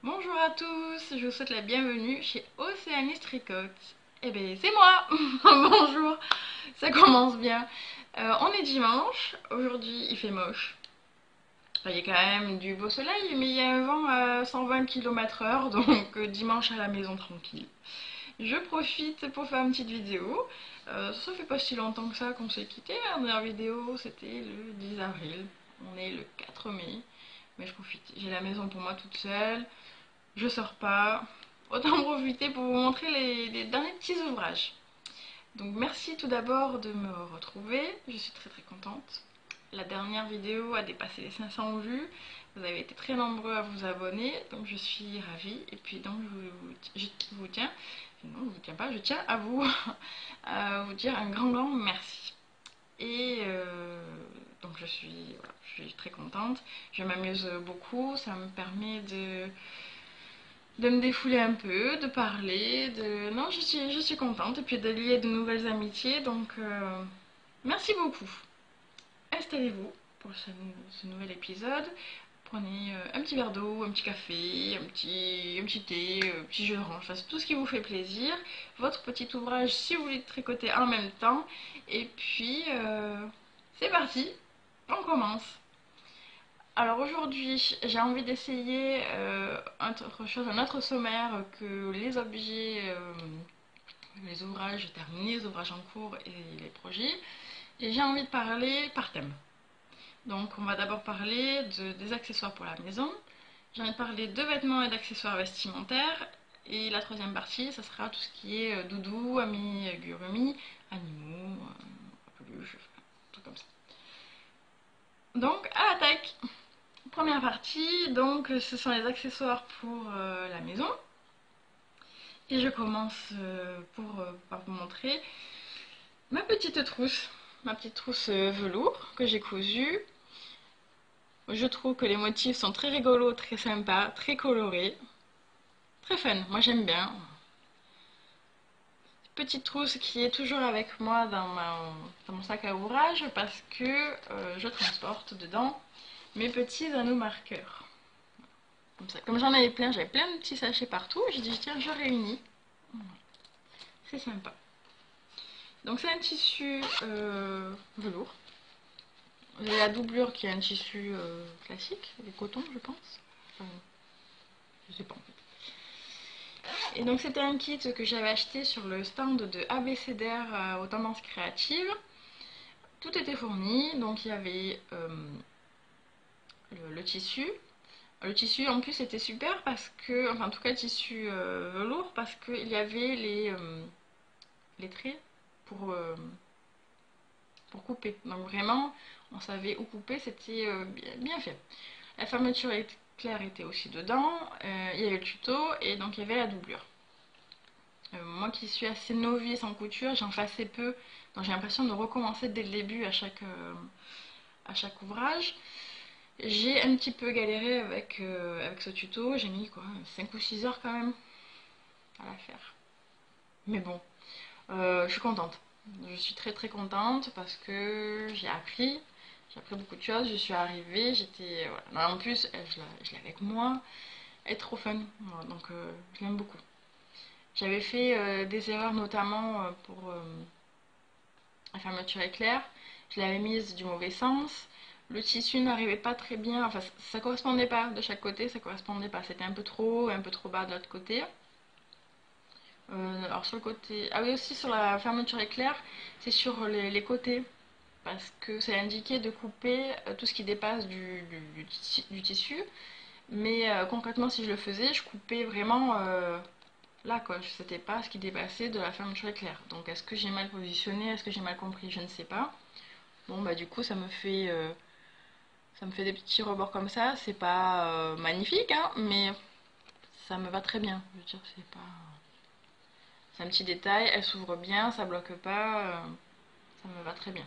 Bonjour à tous, je vous souhaite la bienvenue chez Océanie Tricote. Eh ben c'est moi. Bonjour, ça commence bien. On est dimanche, aujourd'hui il fait moche. Enfin, il y a quand même du beau soleil, mais il y a un vent à 120 km/h, donc dimanche à la maison tranquille. Je profite pour faire une petite vidéo. Ça fait pas si longtemps que ça qu'on s'est quitté. La dernière vidéo c'était le 10 avril. On est le 4 mai. Mais je profite. J'ai la maison pour moi toute seule. Je sors pas. Autant en profiter pour vous montrer les derniers petits ouvrages. Donc merci tout d'abord de me retrouver. Je suis très contente. La dernière vidéo a dépassé les 500 vues. Vous avez été très nombreux à vous abonner, donc je suis ravie. Et puis donc je vous tiens, non je vous tiens pas, je tiens à vous, à vous dire un grand merci. Et donc voilà, je suis très contente. Je m'amuse beaucoup, ça me permet de me défouler un peu, de parler, de... Non, je suis contente, et puis de lier de nouvelles amitiés, donc merci beaucoup. Installez-vous pour ce nouvel épisode. Prenez un petit verre d'eau, un petit café, un petit thé, un petit jus d'orange, enfin, tout ce qui vous fait plaisir. Votre petit ouvrage si vous voulez tricoter en même temps. Et puis, c'est parti, on commence. Alors aujourd'hui, j'ai envie d'essayer un autre sommaire que les objets, les ouvrages terminés, les ouvrages en cours et les projets. Et j'ai envie de parler par thème. Donc on va d'abord parler des accessoires pour la maison. J'ai envie de parler de vêtements et d'accessoires vestimentaires. Et la troisième partie, ça sera tout ce qui est doudou, amigurumi, animaux, peluches, tout comme ça. Donc à l'attaque. Première partie, donc ce sont les accessoires pour la maison. Et je commence par vous montrer ma petite trousse velours que j'ai cousue. Je trouve que les motifs sont très rigolos, très sympas, très colorés, très fun. Moi j'aime bien. Petite trousse qui est toujours avec moi dans mon sac à ouvrage parce que je transporte dedans mes petits anneaux marqueurs. Comme ça. Comme j'en avais plein, j'avais plein de petits sachets partout, j'ai dit tiens je réunis. C'est sympa. Donc c'est un tissu velours. La doublure qui est un tissu classique, de coton je pense. Enfin, je sais pas en fait. Et donc c'était un kit que j'avais acheté sur le stand de ABCDR aux tendances créatives. Tout était fourni, donc il y avait le tissu. Le tissu en plus était super parce que, enfin en tout cas le tissu velours parce qu'il y avait les traits pour couper. Donc vraiment on savait où couper, c'était bien fait. La fermeture éclair était aussi dedans, il y avait le tuto et donc il y avait la doublure. Moi qui suis assez novice en couture, j'en fais assez peu, donc j'ai l'impression de recommencer dès le début à chaque ouvrage. J'ai un petit peu galéré avec ce tuto, j'ai mis quoi, 5 ou 6 heures quand même à la faire. Mais bon, je suis contente. Je suis très contente parce que j'ai appris beaucoup de choses, je suis arrivée, j'étais... Voilà. En plus, je l'ai avec moi, elle est trop fun, voilà, donc je l'aime beaucoup. J'avais fait des erreurs notamment pour la fermeture éclair, je l'avais mise du mauvais sens, le tissu n'arrivait pas très bien, enfin ça correspondait pas de chaque côté, ça correspondait pas, c'était un peu trop haut et un peu trop bas de l'autre côté. Alors sur le côté, ah oui aussi sur la fermeture éclair, c'est sur les côtés, parce que c'est indiqué de couper tout ce qui dépasse du tissu, mais concrètement si je le faisais, je coupais vraiment là quoi, c'était pas ce qui dépassait de la fermeture éclair. Donc est-ce que j'ai mal positionné, est-ce que j'ai mal compris, je ne sais pas. Bon bah du coup ça me fait des petits rebords comme ça, c'est pas magnifique hein, mais ça me va très bien. Je veux dire c'est un petit détail, elle s'ouvre bien, ça bloque pas, ça me va très bien.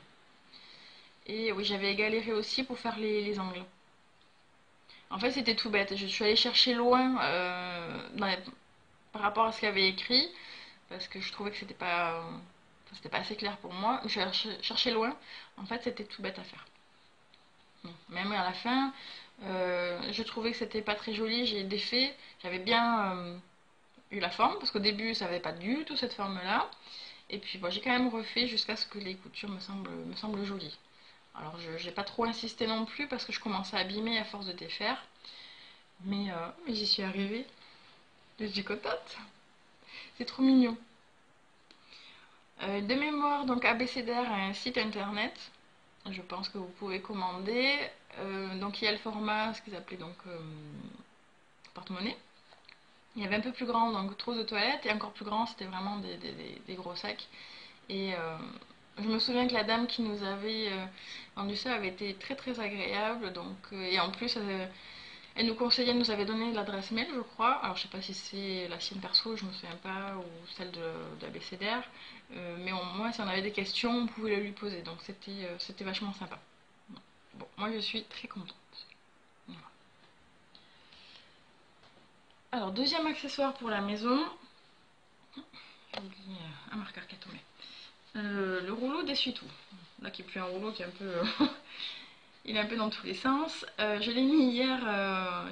Et oui j'avais galéré aussi pour faire les angles. En fait c'était tout bête, je suis allée chercher loin par rapport à ce qu'il avait écrit parce que je trouvais que c'était pas assez clair pour moi. Je suis chercher loin. En fait, c'était tout bête à faire. Même à la fin, Je trouvais que c'était pas très joli, j'ai défait, j'avais bien eu la forme, parce qu'au début ça avait pas du tout cette forme-là. Et puis bon, j'ai quand même refait jusqu'à ce que les coutures me semblent jolies. Alors je n'ai pas trop insisté non plus parce que je commençais à abîmer à force de défaire. Mais j'y suis arrivée. Je suis contente. C'est trop mignon. De mémoire, donc ABCDR a un site internet. Je pense que vous pouvez commander. Donc il y a le format, ce qu'ils appelaient donc porte-monnaie. Il y avait un peu plus grand, donc trousse de toilette, et encore plus grand, c'était vraiment des gros sacs. Et je me souviens que la dame qui nous avait vendu ça avait été très très agréable. Donc, et en plus, elle nous conseillait, elle nous avait donné l'adresse mail, je crois. Alors, je sais pas si c'est la sienne perso, je me souviens pas, ou celle de l'ABCDR. Mais au moins, si on avait des questions, on pouvait les lui poser. Donc, c'était vachement sympa. Bon, moi, je suis très contente. Voilà. Alors, deuxième accessoire pour la maison. J'ai oublié un marqueur qui est tombé. Le rouleau d'essuie-tout. Là, qui est plus un rouleau, qui est un peu. Il est un peu dans tous les sens. Je l'ai mis hier,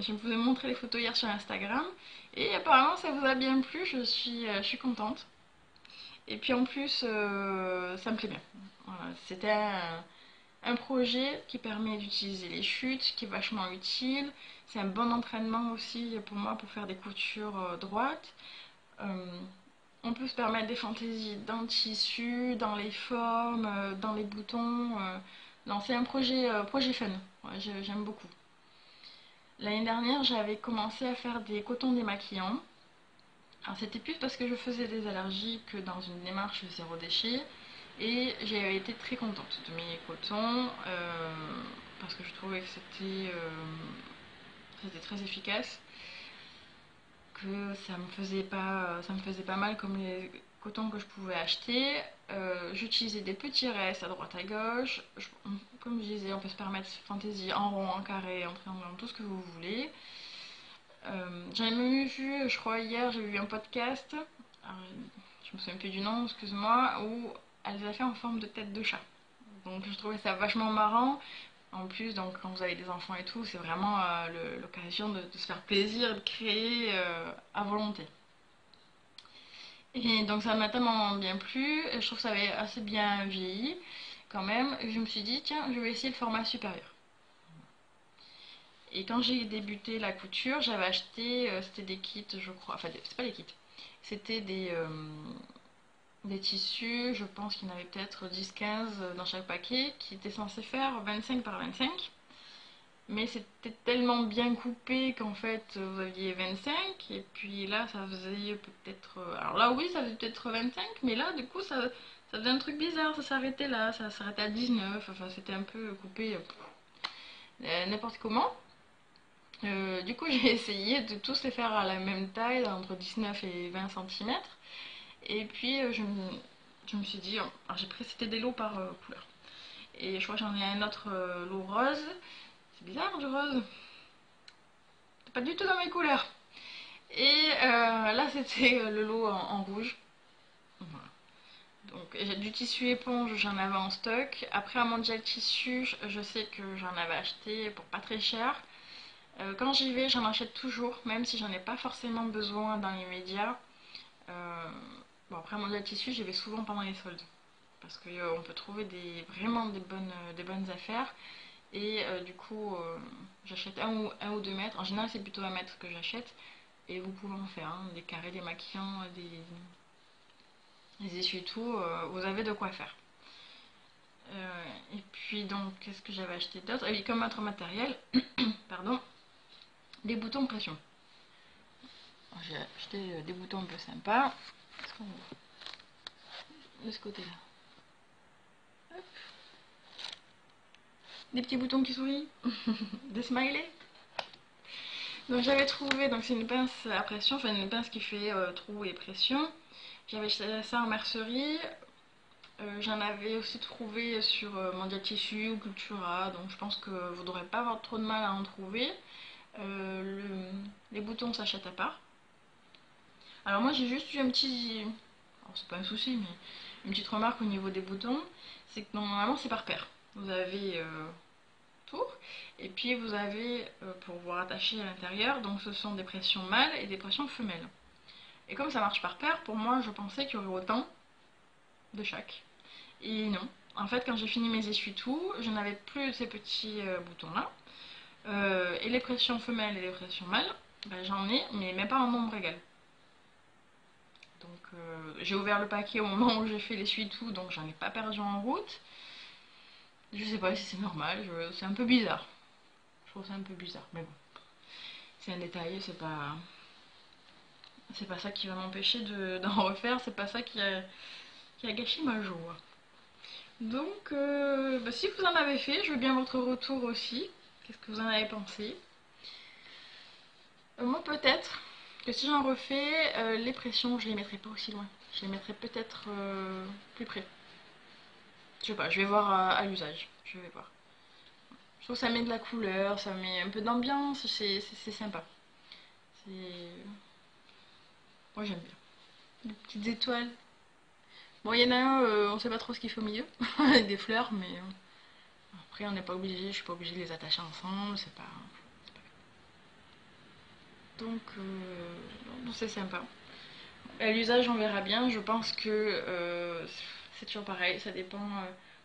je vous ai montré les photos hier sur Instagram. Et apparemment, ça vous a bien plu, je suis contente. Et puis en plus, ça me plaît bien. Voilà, c'était un projet qui permet d'utiliser les chutes, qui est vachement utile. C'est un bon entraînement aussi pour moi pour faire des coutures droites. Euh, on peut se permettre des fantaisies dans le tissu, dans les formes, dans les boutons. Non, c'est un projet fun. Ouais, j'aime beaucoup. L'année dernière, j'avais commencé à faire des cotons démaquillants. Alors, c'était plus parce que je faisais des allergies que dans une démarche zéro déchet. Et j'ai été très contente de mes cotons parce que je trouvais que c'était très efficace, que ça me faisait pas mal comme les cotons que je pouvais acheter. J'utilisais des petits restes à droite à gauche. Comme je disais, on peut se permettre fantaisie en rond, en carré, en triangle, tout ce que vous voulez. J'avais même vu, je crois hier, j'ai vu un podcast, alors, je me souviens plus du nom, excuse-moi, où elle les a fait en forme de tête de chat. Donc je trouvais ça vachement marrant. En plus, donc, quand vous avez des enfants et tout, c'est vraiment l'occasion de se faire plaisir, de créer à volonté. Et donc ça m'a tellement bien plu, et je trouve que ça avait assez bien vieilli quand même. Et je me suis dit, tiens, je vais essayer le format supérieur. Et quand j'ai débuté la couture, j'avais acheté, c'était des kits, je crois, enfin, c'est pas des kits, c'était des tissus, je pense qu'il y en avait peut-être 10-15 dans chaque paquet, qui étaient censés faire 25 par 25. Mais c'était tellement bien coupé qu'en fait vous aviez 25 et puis là ça faisait peut-être. Alors là oui ça faisait peut-être 25 mais là du coup ça faisait un truc bizarre, ça s'arrêtait là, ça s'arrêtait à 19, enfin c'était un peu coupé n'importe comment. Du coup j'ai essayé de tous les faire à la même taille, entre 19 et 20 centimètres. Et puis je me suis dit, alors j'ai pris c'était des lots par couleur. Et je crois que j'en ai un autre lot rose. C'est bizarre du rose. C'est pas du tout dans mes couleurs. Et là, c'était le lot en rouge. Voilà. Donc, j'ai du tissu éponge, j'en avais en stock. Après, un mondial tissu, je sais que j'en avais acheté pour pas très cher. Quand j'y vais, j'en achète toujours, même si j'en ai pas forcément besoin dans les médias. Euh, bon, après, un mondial tissu, j'y vais souvent pendant les soldes. Parce qu'on peut trouver vraiment des bonnes affaires. Et du coup, j'achète un ou 2 mètres. En général, c'est plutôt 1 mètre que j'achète. Et vous pouvez en faire des carrés, des maquillants, des essuie-tout. Vous avez de quoi faire. Et puis, donc, qu'est-ce que j'avais acheté d'autre? Ah oui, comme autre matériel, pardon, des boutons pression. J'ai acheté des boutons un peu sympas. Est-ce qu'on voit de ce côté-là? Hop. Des petits boutons qui sourient. Des smileys. Donc j'avais trouvé, donc c'est une pince à pression, enfin une pince qui fait trou et pression. J'avais acheté ça en mercerie. J'en avais aussi trouvé sur Mondial Tissu ou Cultura, donc je pense que vous ne devrez pas avoir trop de mal à en trouver. Les boutons s'achètent à part. Alors moi j'ai juste eu un petit, alors c'est pas un souci, mais une petite remarque au niveau des boutons, c'est que normalement c'est par paire. Vous avez tour. Et puis vous avez, pour vous rattacher à l'intérieur, donc ce sont des pressions mâles et des pressions femelles. Et comme ça marche par paire, pour moi je pensais qu'il y aurait autant de chaque. Et non. En fait, quand j'ai fini mes essuie-tout, je n'avais plus ces petits boutons-là. Et les pressions femelles et les pressions mâles, ben, j'en ai, mais même pas en nombre égal. Donc j'ai ouvert le paquet au moment où j'ai fait l'essuie-tout, donc j'en ai pas perdu en route. Je sais pas si c'est normal, c'est un peu bizarre. Je trouve ça un peu bizarre, mais bon. C'est un détail, c'est pas ça qui va m'empêcher d'en refaire, c'est pas ça qui a gâché ma joie. Donc, bah, si vous en avez fait, je veux bien votre retour aussi. Qu'est-ce que vous en avez pensé? Moi, peut-être que si j'en refais, les pressions, je les mettrai pas aussi loin. Je les mettrai peut-être plus près. Je sais pas, je vais voir à l'usage. Je vais voir. Je trouve que ça met de la couleur, ça met un peu d'ambiance, c'est sympa. Moi, j'aime bien. Des petites étoiles. Bon, il y en a un, on sait pas trop ce qu'il fait au milieu, avec des fleurs, mais après, on n'est pas obligé, je suis pas obligée de les attacher ensemble, c'est pas. Donc, c'est sympa. À l'usage, on verra bien. Je pense que c'est toujours pareil. Ça dépend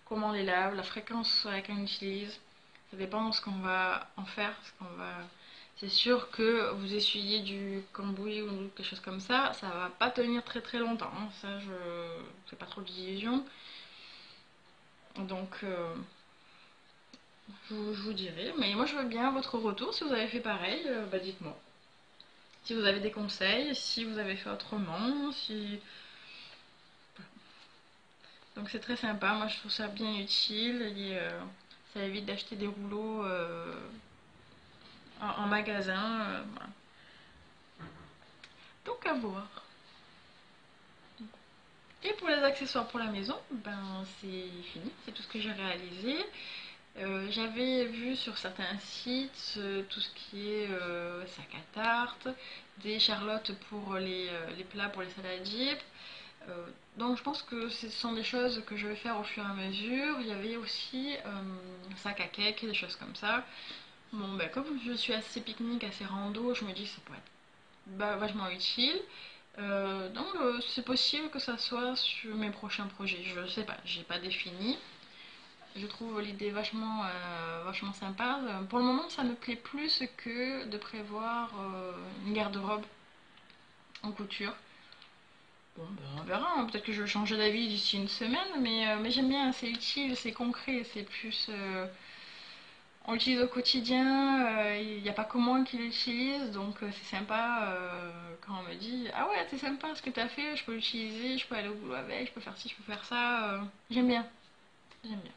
comment on les lave, la fréquence à laquelle on utilise. Ça dépend de ce qu'on va en faire. C'est sûr que vous essuyez du cambouis ou quelque chose comme ça va pas tenir très très longtemps, hein. Ça, je fais pas trop d'illusions. Donc, je vous dirai. Mais moi, je veux bien votre retour. Si vous avez fait pareil, bah dites-moi. Si vous avez des conseils, si vous avez fait autrement, si... Donc c'est très sympa, moi je trouve ça bien utile et ça évite d'acheter des rouleaux en magasin. Voilà. Donc à voir. Et pour les accessoires pour la maison, ben c'est fini, c'est tout ce que j'ai réalisé. J'avais vu sur certains sites tout ce qui est sac à tarte, des charlottes pour les plats, pour les saladiers. Donc je pense que ce sont des choses que je vais faire au fur et à mesure. Il y avait aussi sac à cake, des choses comme ça. Bon, ben, comme je suis assez pique-nique, assez rando, je me dis que ça pourrait être vachement utile. Donc c'est possible que ça soit sur mes prochains projets. Je sais pas, j'ai pas défini. Je trouve l'idée vachement sympa. Pour le moment, ça me plaît plus que de prévoir une garde-robe en couture. Bon, ben, on verra, hein. Peut-être que je vais changer d'avis d'ici une semaine, mais j'aime bien, c'est utile, c'est concret, c'est plus... on l'utilise au quotidien, il n'y a pas que moi qui l'utilise, donc c'est sympa quand on me dit «Ah ouais, c'est sympa ce que tu as fait, je peux l'utiliser, je peux aller au boulot avec, je peux faire ci, je peux faire ça». J'aime bien, j'aime bien.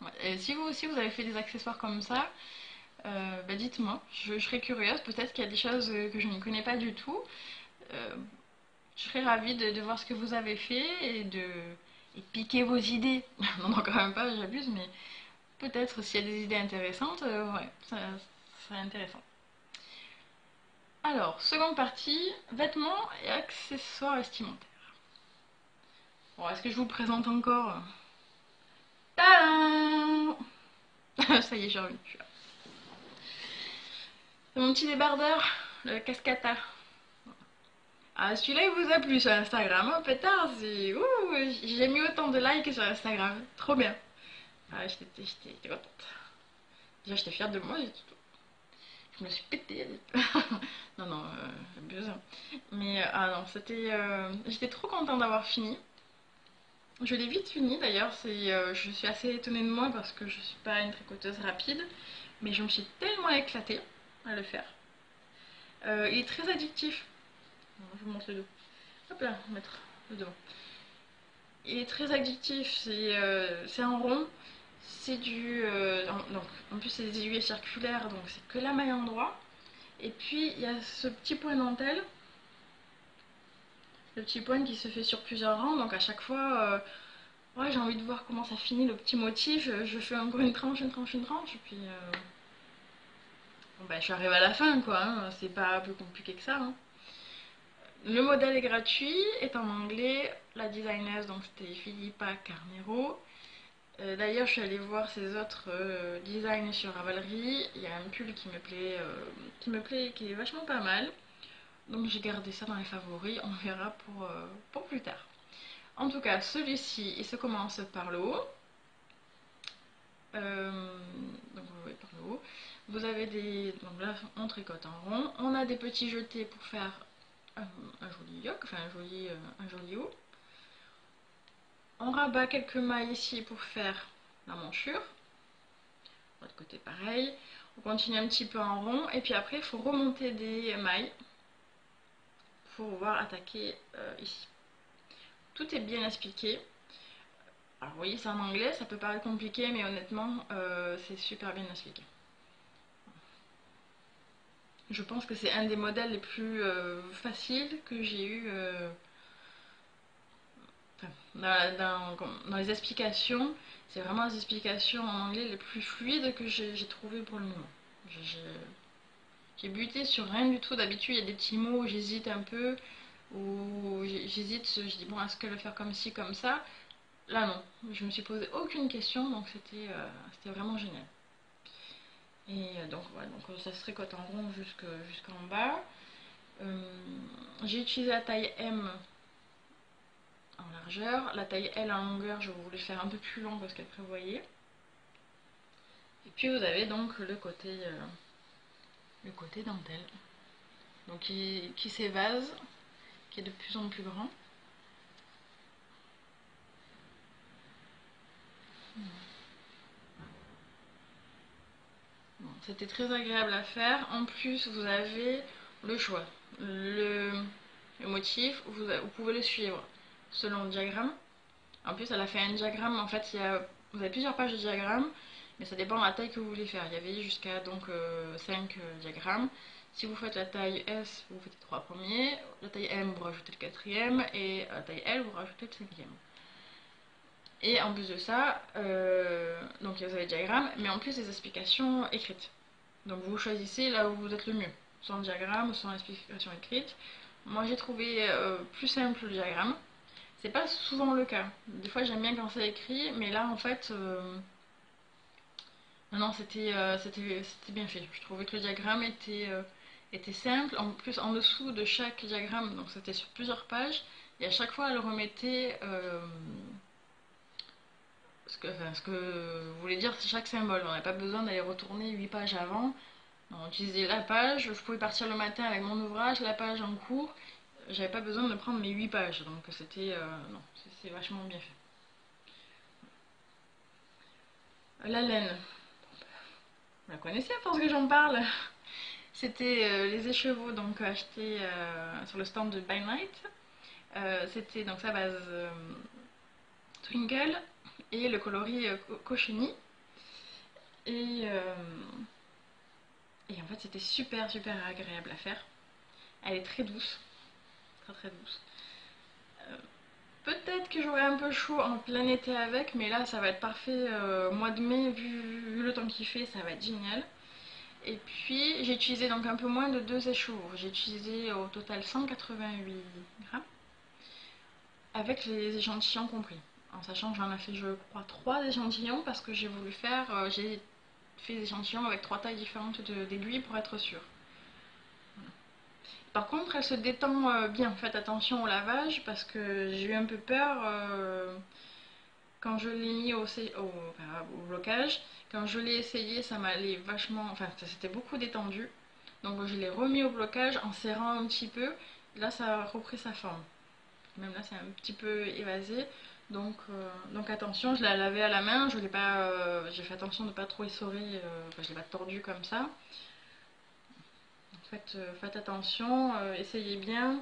Ouais. Et si vous avez fait des accessoires comme ça, bah dites-moi, je serais curieuse, peut-être qu'il y a des choses que je ne connais pas du tout. Euh, Je serais ravie de voir ce que vous avez fait et piquer vos idées. Non, non, quand même pas, j'abuse, mais peut-être s'il y a des idées intéressantes, ouais, ça serait intéressant. Alors, seconde partie, vêtements et accessoires vestimentaires. Bon, est-ce que je vous le présente encore? Tadam! Ça y est, j'ai revu. C'est mon petit débardeur, le Cascata. Ah, celui-là, il vous a plu sur Instagram, hein, pétard, c'est... Ouh, j'ai mis autant de likes sur Instagram, trop bien. Ah, j'étais contente. Déjà, j'étais fière de moi, je me suis pété. Non, non, j'abuse. Mais, ah non, j'étais trop contente d'avoir fini. Je l'ai vite fini d'ailleurs, je suis assez étonnée de moi parce que je suis pas une tricoteuse rapide, mais je me suis tellement éclatée à le faire. Il est très addictif. Je vous montre le dos. Hop là, on va mettre le devant. Il est très addictif, c'est en rond, c'est donc, en plus c'est des aiguilles circulaires, donc c'est que la maille endroit. Et puis il y a ce petit point dentelle, le petit point qui se fait sur plusieurs rangs, donc à chaque fois, ouais, j'ai envie de voir comment ça finit le petit motif. Je fais encore une tranche, une tranche, une tranche, et puis bon, bah, je suis arrivée à la fin, quoi, hein. C'est pas plus compliqué que ça, hein. Le modèle est gratuit, est en anglais. La designer, donc c'était Philippa Carnero. D'ailleurs, je suis allée voir ses autres designs sur Ravelry. Il y a un pull qui me plaît, qui est vachement pas mal. Donc j'ai gardé ça dans les favoris. On verra pour plus tard. En tout cas, celui-ci, il se commence par le haut. Donc oui, par le haut. Vous avez des... Donc là, on tricote en rond. On a des petits jetés pour faire un joli yoke, enfin un joli haut. On rabat quelques mailles ici pour faire la manchure. De l'autre côté pareil. On continue un petit peu en rond et puis après il faut remonter des mailles pour pouvoir attaquer ici. Tout est bien expliqué. Alors vous voyez c'est en anglais, ça peut paraître compliqué mais honnêtement c'est super bien expliqué. Je pense que c'est un des modèles les plus faciles que j'ai eu dans les explications. C'est vraiment les explications en anglais les plus fluides que j'ai trouvées pour le moment. J'ai buté sur rien du tout. D'habitude, il y a des petits mots où j'hésite un peu, où j'hésite, je dis bon, est-ce que le faire comme ci, comme ça. Là, non. Je me suis posé aucune question, donc c'était vraiment génial. Et donc, voilà, donc ça se tricote en rond jusqu'en bas. J'ai utilisé la taille M en largeur. La taille L en longueur, je voulais faire un peu plus long parce qu'elle prévoyait. Et puis vous avez donc le côté dentelle, donc qui s'évase, qui est de plus en plus grand. Bon, c'était très agréable à faire. En plus, vous avez le choix. Le motif, vous pouvez le suivre selon le diagramme. En plus, elle a fait un diagramme. En fait, vous avez plusieurs pages de diagrammes, mais ça dépend de la taille que vous voulez faire. Il y avait jusqu'à donc 5 diagrammes. Si vous faites la taille S, vous faites les 3 premiers. La taille M, vous rajoutez le quatrième. Et la taille L, vous rajoutez le cinquième. Et en plus de ça, donc vous avez le diagramme, mais en plus des explications écrites. Donc vous choisissez là où vous êtes le mieux, sans diagramme ou sans explication écrite. Moi j'ai trouvé plus simple le diagramme. C'est pas souvent le cas. Des fois j'aime bien quand c'est écrit, mais là en fait, non, c'était bien fait. Je trouvais que le diagramme était simple. En plus en dessous de chaque diagramme, donc c'était sur plusieurs pages, et à chaque fois elle remettait ce que voulait dire chaque symbole. On n'avait pas besoin d'aller retourner 8 pages avant. On utilisait la page, je pouvais partir le matin avec mon ouvrage, la page en cours. J'avais pas besoin de prendre mes 8 pages, donc c'était... non, c'est vachement bien fait. La laine, vous la connaissez à force que j'en parle. C'était les écheveaux donc achetés sur le stand de By Night. C'était donc sa base Twinkle et le coloris Cochenille. Et, et en fait c'était super agréable à faire. Elle est très douce, très douce. Peut-être que j'aurai un peu chaud en plein été avec, mais là ça va être parfait. Mois de mai, vu le temps qu'il fait, ça va être génial. Et puis j'ai utilisé donc un peu moins de 2 écheveaux. J'ai utilisé au total 188 grammes, avec les échantillons compris. En sachant que j'en ai fait, je crois, 3 échantillons parce que j'ai voulu faire, j'ai fait des échantillons avec 3 tailles différentes d'aiguilles pour être sûre. Par contre, elle se détend bien. Faites attention au lavage parce que j'ai eu un peu peur quand je l'ai mis au blocage. Quand je l'ai essayé, ça m'allait vachement. Enfin, ça s'était beaucoup détendu. Donc, je l'ai remis au blocage en serrant un petit peu. Là, ça a repris sa forme. Même là, c'est un petit peu évasé. Donc attention, je l'ai lavé à la main. Je l'ai pas. J'ai fait attention de ne pas trop essorer. Enfin, je l'ai pas tordu comme ça. Faites attention, essayez bien,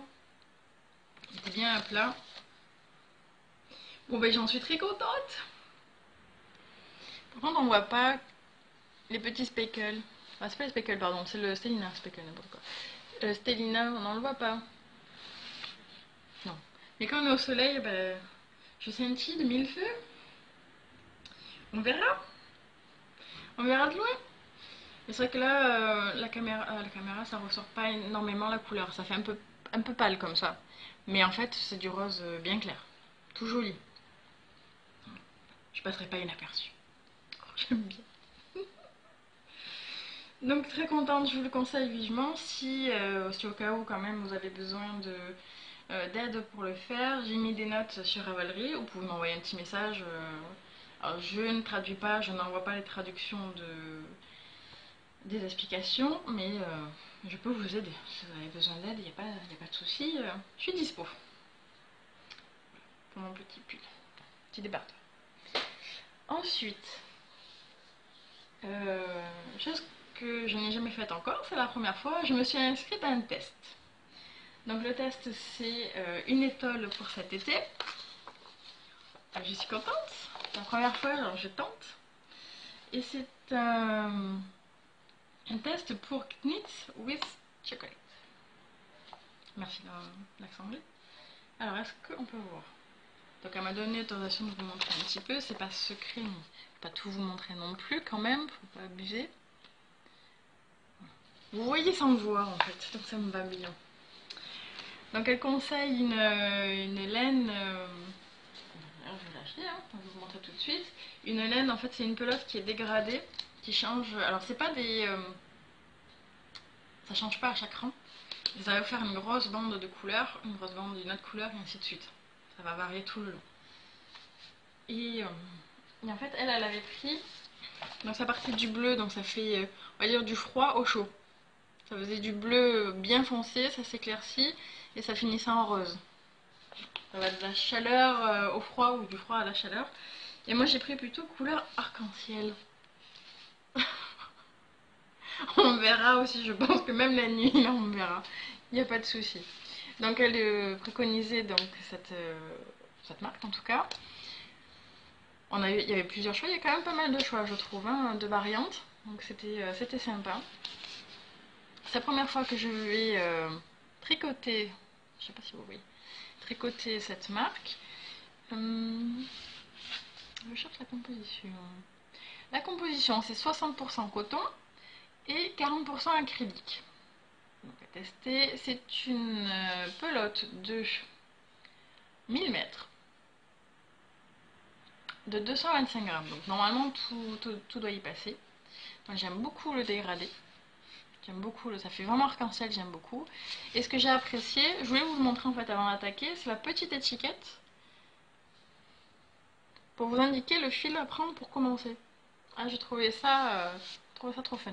mettez bien à plat. Bon ben j'en suis très contente. Par contre on voit pas les petits speckles. Ah c'est pas les speckles pardon, c'est le Stellina speckle n'importe quoi. Stellina, on le voit pas. Non. Mais quand on est au soleil, ben, je scintille de mille feux. On verra. On verra de loin. Mais c'est vrai que là, la caméra ça ressort pas énormément la couleur. Ça fait un peu pâle comme ça. Mais en fait c'est du rose bien clair. Tout joli. je passerai pas inaperçue. J'aime bien. Donc très contente, je vous le conseille vivement si au cas où quand même vous avez besoin d'aide pour le faire. J'ai mis des notes sur Ravelry, vous pouvez m'envoyer un petit message. Alors je ne traduis pas, je n'envoie pas les traductions des explications, mais je peux vous aider. Si vous avez besoin d'aide, il n'y a pas de souci, je suis dispo. Pour mon petit pull, petit débardeur. Ensuite, chose que je n'ai jamais faite encore, c'est la première fois, je me suis inscrite à un test. Donc le test c'est une étole pour cet été. Je suis contente, c'est la première fois, alors je tente. Et c'est un test pour Knits with Chocolate. Merci de l'accent anglais. Alors est-ce qu'on peut voir? Donc elle m'a donné l'autorisation de vous montrer un petit peu, c'est pas secret, mais je ne vais pas tout vous montrer non plus quand même, faut pas abuser. Vous voyez sans me voir en fait, donc ça me va bien. Donc elle conseille une laine, alors je vais l'acheter, hein, je vais vous montrer tout de suite. Une laine, en fait c'est une pelote qui est dégradée, qui change, alors c'est pas des... ça change pas à chaque rang. Vous allez faire une grosse bande de couleurs, une grosse bande d'une autre couleur et ainsi de suite. Ça va varier tout le long. Et en fait elle avait pris, donc ça partait du bleu, donc ça fait on va dire du froid au chaud. Ça faisait du bleu bien foncé, ça s'éclaircit et ça finissait en rose. Ça va de la chaleur au froid ou du froid à la chaleur. Et moi j'ai pris plutôt couleur arc-en-ciel. On verra aussi, je pense que même la nuit, là on verra. Il n'y a pas de souci. Donc elle préconisait donc cette marque en tout cas. Il y avait plusieurs choix, il y a quand même pas mal de choix je trouve, hein, de variantes. Donc c'était sympa. C'est la première fois que je vais tricoter, je sais pas si vous voyez, tricoter cette marque. Je cherche la composition. La composition c'est 60% coton et 40% acrylique. Donc à tester, c'est une pelote de 1000 mètres de 225 grammes. Donc normalement tout doit y passer. Moi j'aime beaucoup le dégradé. J'aime beaucoup, ça fait vraiment arc-en-ciel, j'aime beaucoup. Et ce que j'ai apprécié, je voulais vous le montrer en fait avant d'attaquer, c'est la petite étiquette pour vous indiquer le fil à prendre pour commencer. Ah, j'ai trouvé ça trop fun.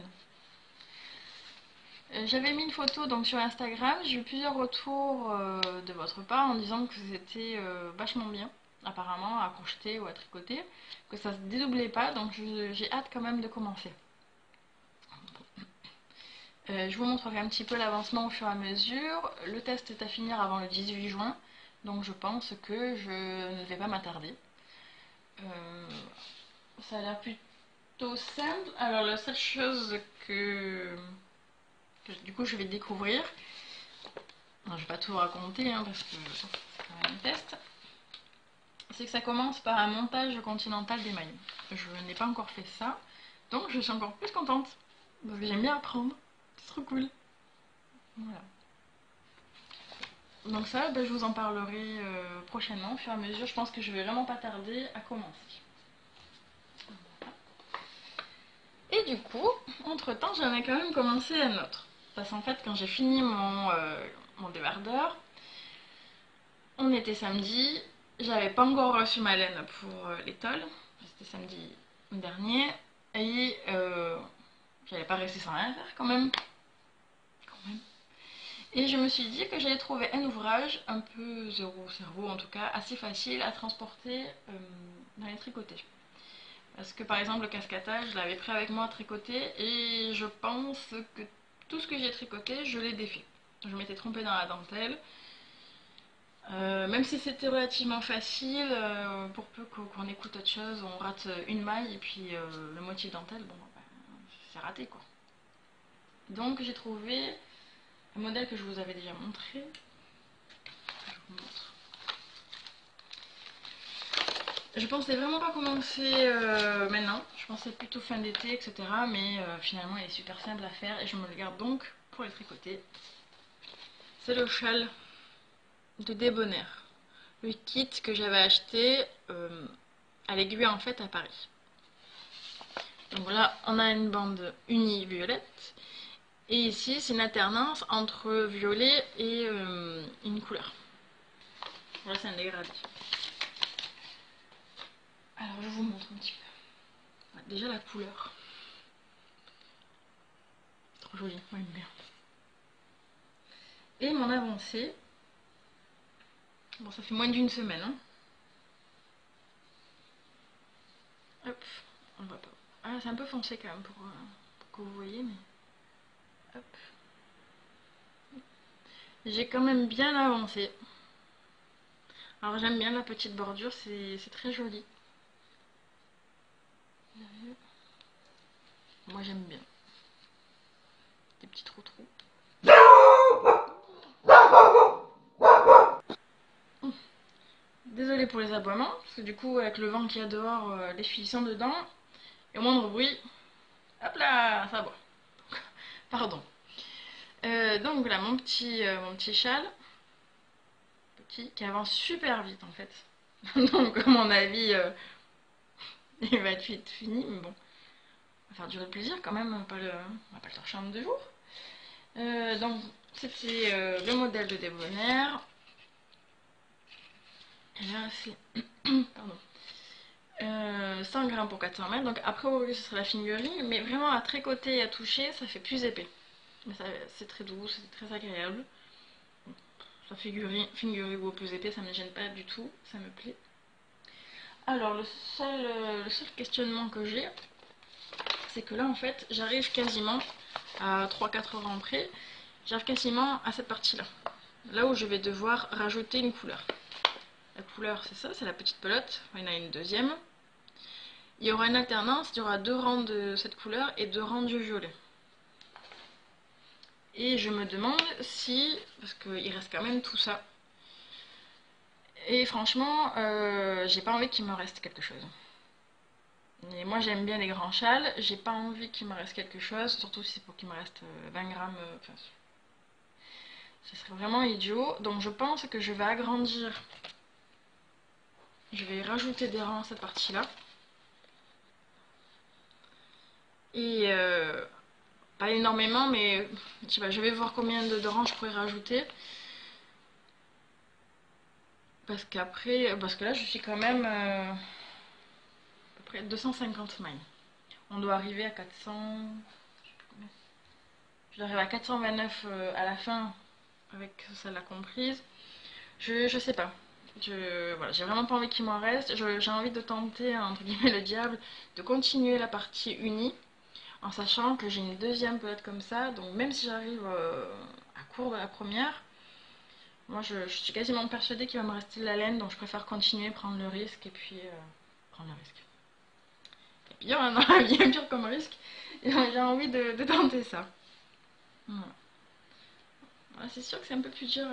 J'avais mis une photo donc sur Instagram, j'ai eu plusieurs retours de votre part en disant que c'était vachement bien, apparemment, à crocheter ou à tricoter, que ça se dédoublait pas, donc j'ai hâte quand même de commencer. Je vous montrerai un petit peu l'avancement au fur et à mesure. Le test est à finir avant le 18 juin, donc je pense que je ne vais pas m'attarder. Ça a l'air plutôt simple. Alors la seule chose que du coup je vais découvrir, je ne vais pas tout raconter hein, parce que c'est quand même un test, c'est que ça commence par un montage continental des mailles. Je n'ai pas encore fait ça, donc je suis encore plus contente parce que j'aime bien apprendre, c'est trop cool. Voilà. Donc ça, je vous en parlerai prochainement, au fur et à mesure. Je pense que je vais vraiment pas tarder à commencer. Et du coup, entre temps, j'en ai quand même commencé un autre. Parce qu'en fait, quand j'ai fini mon débardeur, on était samedi, j'avais pas encore reçu ma laine pour l'étole, c'était samedi dernier, et j'allais pas rester sans rien faire quand même. Et je me suis dit que j'allais trouver un ouvrage un peu zéro cerveau, en tout cas assez facile à transporter dans les tricotés. Parce que par exemple le cascatage, je l'avais pris avec moi à tricoter et je pense que tout ce que j'ai tricoté, je l'ai défait. Je m'étais trompée dans la dentelle. Même si c'était relativement facile, pour peu qu'on écoute autre chose, on rate une maille et puis le motif dentelle, bon, ben, c'est raté quoi. Donc j'ai trouvé un modèle que je vous avais déjà montré. Je vous montre. Je pensais vraiment pas commencer maintenant, je pensais plutôt fin d'été, etc. Mais finalement il est super simple à faire et je me le garde donc pour les tricoter. C'est le châle de Débonnaire. Le kit que j'avais acheté, à l'aiguille en fait à Paris. Donc là, on a une bande unie violette. Et ici, c'est une alternance entre violet et une couleur. Voilà, c'est un dégradé. Alors, je vous montre un petit peu. Déjà, la couleur. C'est trop joli, moi j'aime bien. Et mon avancée. Bon, ça fait moins d'une semaine. Hein. Hop, on voit pas. Ah, c'est un peu foncé quand même pour que vous voyez, mais. Hop. J'ai quand même bien avancé. Alors j'aime bien la petite bordure, c'est très joli. Moi j'aime bien. Des petits trous-trous. Désolée pour les aboiements, parce que du coup avec le vent qu'il y a dehors, les filles sont dedans. Et au moindre bruit, hop là, ça aboie. Pardon. Donc voilà mon petit châle. Petit, qui avance super vite en fait. Donc à mon avis, il va être vite fini, mais bon. On va faire durer le plaisir quand même, on va pas le torcher en 2 jours. Donc c'était le modèle de débonnaire. Et là c'est pardon. 100 grammes pour 400 mètres. Donc après au lieu ce sera la fingering, mais vraiment à tricoter et à toucher ça fait plus épais. Mais c'est très doux, c'est très agréable. Ça fingering ou plus épais, ça me gêne pas du tout, ça me plaît. Alors le seul questionnement que j'ai, c'est que là en fait j'arrive quasiment à 3-4 rangs près, j'arrive quasiment à cette partie là. Là où je vais devoir rajouter une couleur. La couleur c'est ça, c'est la petite pelote, il y en a une deuxième. Il y aura une alternance, il y aura 2 rangs de cette couleur et 2 rangs du violet. Et je me demande si, parce qu'il reste quand même tout ça, et franchement j'ai pas envie qu'il me reste quelque chose. Et moi j'aime bien les grands châles, j'ai pas envie qu'il me reste quelque chose, surtout si c'est pour qu'il me reste 20 grammes, enfin, ce serait vraiment idiot. Donc je pense que je vais agrandir, je vais rajouter des rangs à cette partie là. Et pas énormément, mais je sais pas, je vais voir combien de rangs je pourrais rajouter. Parce que là je suis quand même à peu près 250 mailles. On doit arriver à 400, je dois arriver à 429 à la fin avec celle-là comprise. Je sais pas. Voilà, j'ai vraiment pas envie qu'il m'en reste. J'ai envie de tenter, entre guillemets, le diable, de continuer la partie unie, en sachant que j'ai une deuxième pelote comme ça. Donc même si j'arrive à court de la première, moi je suis quasiment persuadée qu'il va me rester de la laine, donc je préfère continuer, prendre le risque et puis prendre le risque. Et pire, hein, dans la vie, pire comme risque. Et j'ai envie de tenter ça. Voilà. Voilà, c'est sûr que c'est un peu plus dur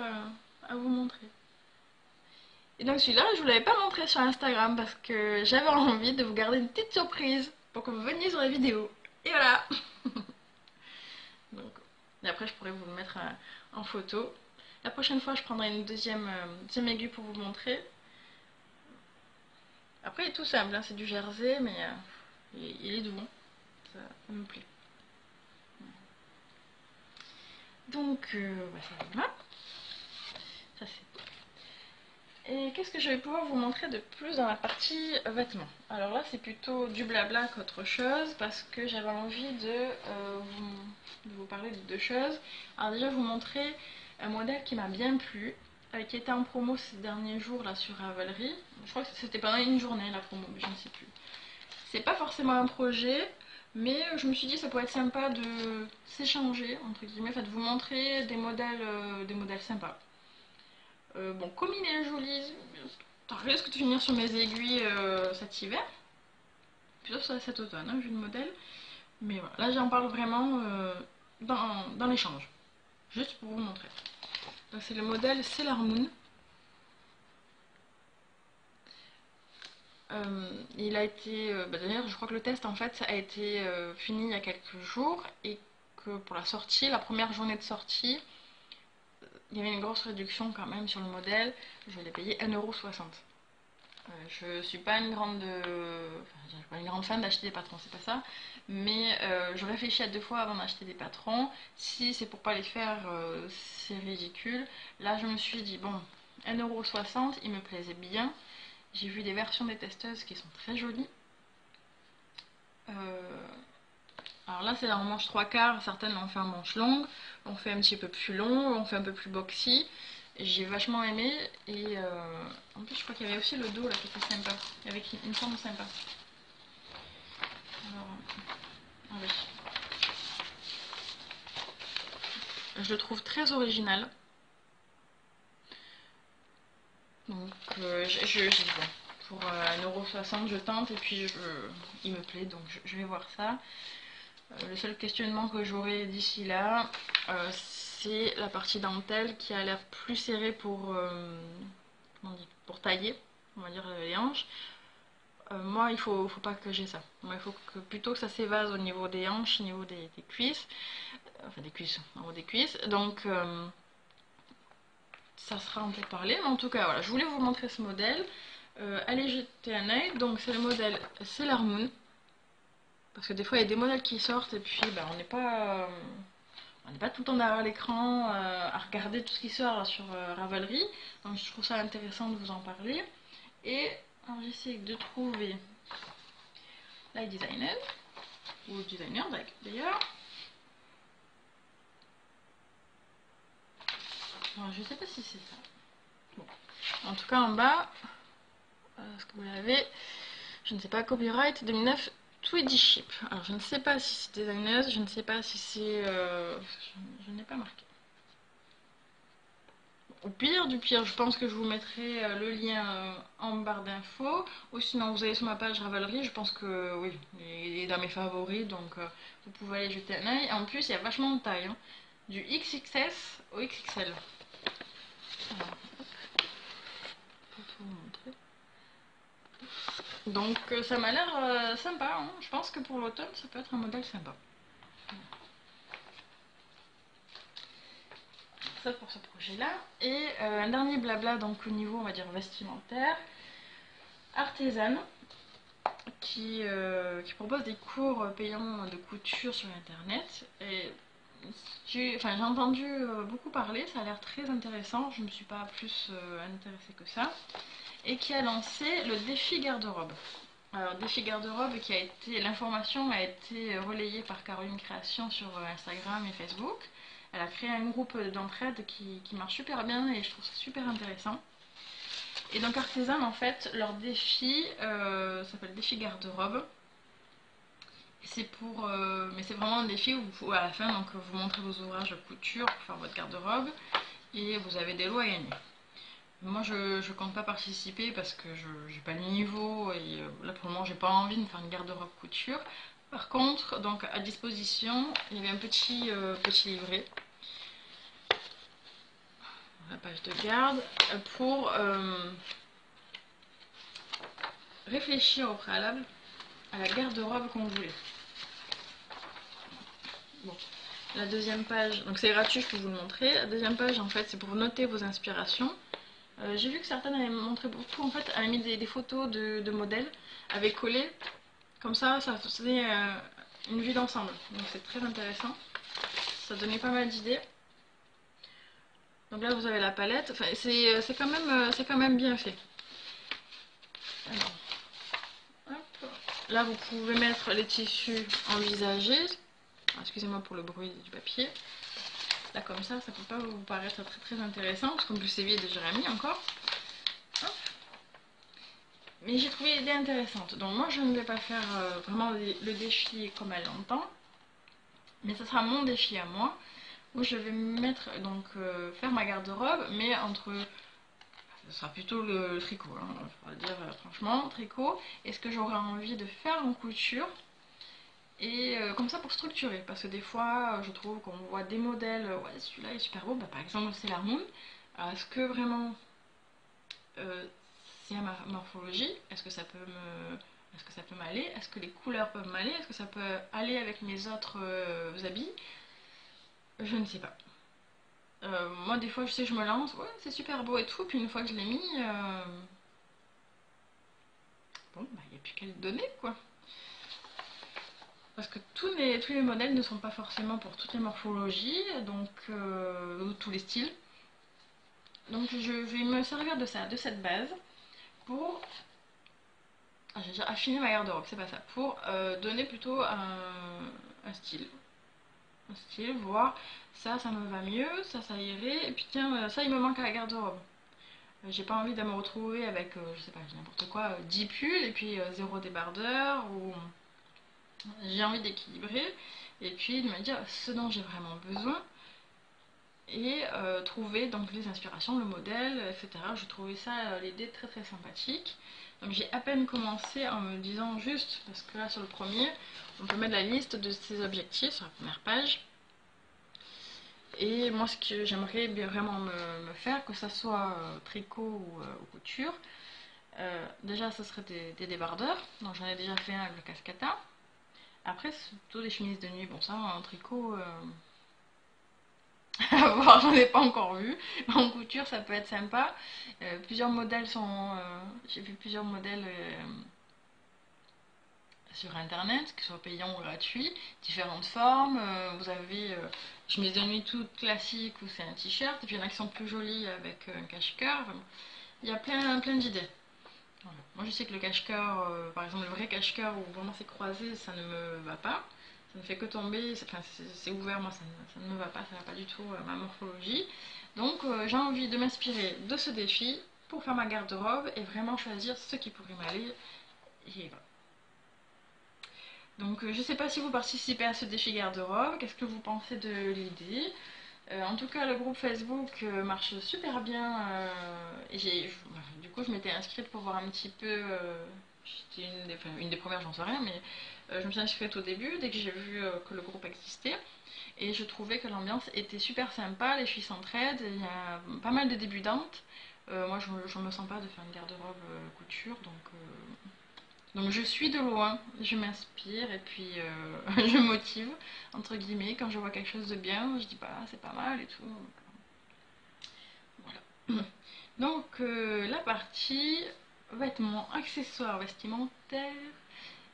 à vous montrer. Et donc celui-là, je vous l'avais pas montré sur Instagram parce que j'avais envie de vous garder une petite surprise pour que vous veniez sur la vidéo. Et voilà. Donc, et après, je pourrais vous le mettre en photo. La prochaine fois, je prendrai une deuxième aiguille pour vous montrer. Après, il est tout simple, hein, c'est du jersey, mais il est doux. Ça me plaît. Donc, voilà. Ça, c'est... Et qu'est-ce que je vais pouvoir vous montrer de plus dans la partie vêtements? Alors là c'est plutôt du blabla qu'autre chose parce que j'avais envie de vous parler de 2 choses. Alors déjà vous montrer un modèle qui m'a bien plu, qui était en promo ces derniers jours là sur Ravelry. Je crois que c'était pendant une journée la promo, mais je ne sais plus. C'est pas forcément un projet, mais je me suis dit ça pourrait être sympa de s'échanger entre guillemets, enfin de vous montrer des modèles sympas. Bon, comme il est joli, ça risque de finir sur mes aiguilles cet hiver. Plutôt sur cet automne, hein, vu le modèle. Mais voilà, là j'en parle vraiment dans l'échange. Juste pour vous montrer. Donc c'est le modèle Sailor Moon. Il a été... d'ailleurs, je crois que le test en fait a été fini il y a quelques jours. Et que pour la sortie, la première journée de sortie, il y avait une grosse réduction quand même sur le modèle. Je l'ai payé 1,60 €. Je suis pas une grande, enfin, je suis pas une grande fan d'acheter des patrons, c'est pas ça. Mais je réfléchis à deux fois avant d'acheter des patrons. Si c'est pour pas les faire, c'est ridicule. Là, je me suis dit, bon, 1,60 €, il me plaisait bien. J'ai vu des versions des testeuses qui sont très jolies. Euh, alors là, c'est en manche 3/4. Certaines l'ont fait en manche longue, l'ont fait un petit peu plus long, l'ont fait un peu plus boxy. J'ai vachement aimé. Et en plus, je crois qu'il y avait aussi le dos là qui était sympa, avec une forme sympa. Alors, ah oui. Je le trouve très original. Donc, bon, pour 1,60 € je tente et puis il me plaît, donc je vais voir ça. Le seul questionnement que j'aurai d'ici là, c'est la partie dentelle qui a l'air plus serrée comment on dit, pour tailler, on va dire les hanches. Moi, faut pas que j'ai ça. Moi, il faut plutôt que ça s'évase au niveau des hanches, au niveau des cuisses, enfin des cuisses, en haut des cuisses. Donc, ça sera un peu parlé, mais en tout cas, voilà, je voulais vous montrer ce modèle. Allez jeter un œil. Donc, c'est le modèle Sailor Moon. Parce que des fois, il y a des modèles qui sortent et puis ben, on n'est pas tout le temps derrière l'écran à regarder tout ce qui sort là, sur Ravelry. Donc, je trouve ça intéressant de vous en parler. Et j'essaie de trouver la designer, ou designer d'ailleurs. Je sais pas si c'est ça. Bon. En tout cas, en bas, ce que vous l'avez, je ne sais pas, copyright 2009 Tweedy Ship. Alors, je ne sais pas si c'est designer, je ne sais pas si c'est. Je n'ai pas marqué. Au pire du pire, je pense que je vous mettrai le lien en barre d'infos. Ou sinon, vous allez sur ma page Ravelry. Je pense que oui, il est dans mes favoris. Donc, vous pouvez aller jeter un œil. En plus, il y a vachement de taille. Hein. Du XXS au XXL. Alors, hop, pour vous montrer. Donc, ça m'a l'air sympa. Hein. Je pense que pour l'automne, ça peut être un modèle sympa. Ça pour ce projet-là. Et un dernier blabla, donc au niveau, on va dire, vestimentaire. Artisane. Qui propose des cours payants de couture sur internet. Et j'ai entendu beaucoup parler, ça a l'air très intéressant, je ne me suis pas plus intéressée que ça. Et qui a lancé le défi garde-robe. Alors, défi garde-robe, l'information a été relayée par Caroline Création sur Instagram et Facebook. Elle a créé un groupe d'entraide qui marche super bien et je trouve ça super intéressant. Et donc Artisan, en fait, leur défi s'appelle défi garde-robe. Mais c'est vraiment un défi où vous, à la fin, donc, vous montrez vos ouvrages de couture pour faire votre garde-robe et vous avez des lots à gagner. Moi, je compte pas participer parce que je n'ai pas le niveau et là pour le moment, j'ai pas envie de me faire une garde-robe couture. Par contre, donc à disposition, il y avait un petit livret, la page de garde, pour réfléchir au préalable à la garde-robe qu'on voulait. Bon. La deuxième page, donc c'est gratuit, je peux vous le montrer. La deuxième page, en fait, c'est pour noter vos inspirations. J'ai vu que certaines avaient montré beaucoup, en fait, avaient mis des photos de modèles, avaient collé. Comme ça faisait une vue d'ensemble. Donc c'est très intéressant. Ça donnait pas mal d'idées. Donc là, vous avez la palette. Enfin, c'est quand même bien fait. Alors, hop. Là, vous pouvez mettre les tissus envisagés. Excusez-moi pour le bruit du papier. Là comme ça peut pas vous paraître très très intéressant parce qu'en plus c'est vide et j'ai remis encore. Hop. Mais j'ai trouvé l'idée intéressante. Donc moi je ne vais pas faire vraiment le défi comme elle l'entend, mais ce sera mon défi à moi où je vais me mettre donc faire ma garde-robe, mais ce sera plutôt le tricot, hein, on va dire franchement tricot. Et ce que j'aurai envie de faire en couture. Et comme ça pour structurer, parce que des fois je trouve qu'on voit des modèles, ouais celui-là est super beau, bah, par exemple c'est la Moon. Alors est-ce que vraiment c'est à ma morphologie? Est-ce que ça peut m'aller? Est-ce que les couleurs peuvent m'aller? Est-ce que ça peut aller avec mes autres habits? Je ne sais pas. Moi des fois je sais je me lance, ouais c'est super beau et tout, puis une fois que je l'ai mis, bon, bah, il n'y a plus qu'à le donner, quoi. Parce que tous les modèles ne sont pas forcément pour toutes les morphologies, donc ou tous les styles. Donc je vais me servir de ça, de cette base, pour j'ai déjà affiné ma garde-robe, c'est pas ça, pour donner plutôt un style. Un style, voir ça me va mieux, ça irait, et puis tiens, ça il me manque à la garde-robe. J'ai pas envie de me retrouver avec, je sais pas, n'importe quoi, 10 pulls et puis 0 débardeur, ou j'ai envie d'équilibrer, et puis de me dire ce dont j'ai vraiment besoin, et trouver donc les inspirations, le modèle, etc. Je trouvais ça, l'idée très très sympathique. Donc j'ai à peine commencé en me disant juste, parce que là sur le premier, on peut mettre la liste de ses objectifs sur la première page. Et moi ce que j'aimerais vraiment me faire, que ça soit tricot ou couture, déjà ce serait des débardeurs, donc j'en ai déjà fait un avec le cascata. Après c'est plutôt des chemises de nuit, bon ça en tricot... à voir, j'en ai pas encore vu. En couture, ça peut être sympa. Plusieurs modèles sont. J'ai vu plusieurs modèles sur internet, que ce soit payants ou gratuits, différentes formes. Vous avez chemise de nuit toute classique où c'est un t-shirt, et puis il y en a qui sont plus jolies avec un cache-cœur. Enfin, il y a plein d'idées. Voilà. Moi je sais que le cache-cœur, par exemple le vrai cache-cœur où vraiment c'est croisé, ça ne me va pas. Ça ne fait que tomber, c'est ouvert, moi ça ne me va pas, ça ne va pas du tout ma morphologie. Donc j'ai envie de m'inspirer de ce défi pour faire ma garde-robe et vraiment choisir ce qui pourrait m'aller. Et voilà. Donc je ne sais pas si vous participez à ce défi garde-robe, qu'est-ce que vous pensez de l'idée. En tout cas, le groupe Facebook marche super bien. Du coup, je m'étais inscrite pour voir un petit peu. J'étais une des premières, j'en sais rien, mais je me suis inscrite au début, dès que j'ai vu que le groupe existait. Et je trouvais que l'ambiance était super sympa, les filles s'entraident, il y a pas mal de débutantes. Moi, je ne me sens pas de faire une garde-robe couture, donc je suis de loin, je m'inspire et puis je motive, entre guillemets, quand je vois quelque chose de bien, je dis bah c'est pas mal et tout. Voilà. Donc la partie vêtements, accessoires vestimentaires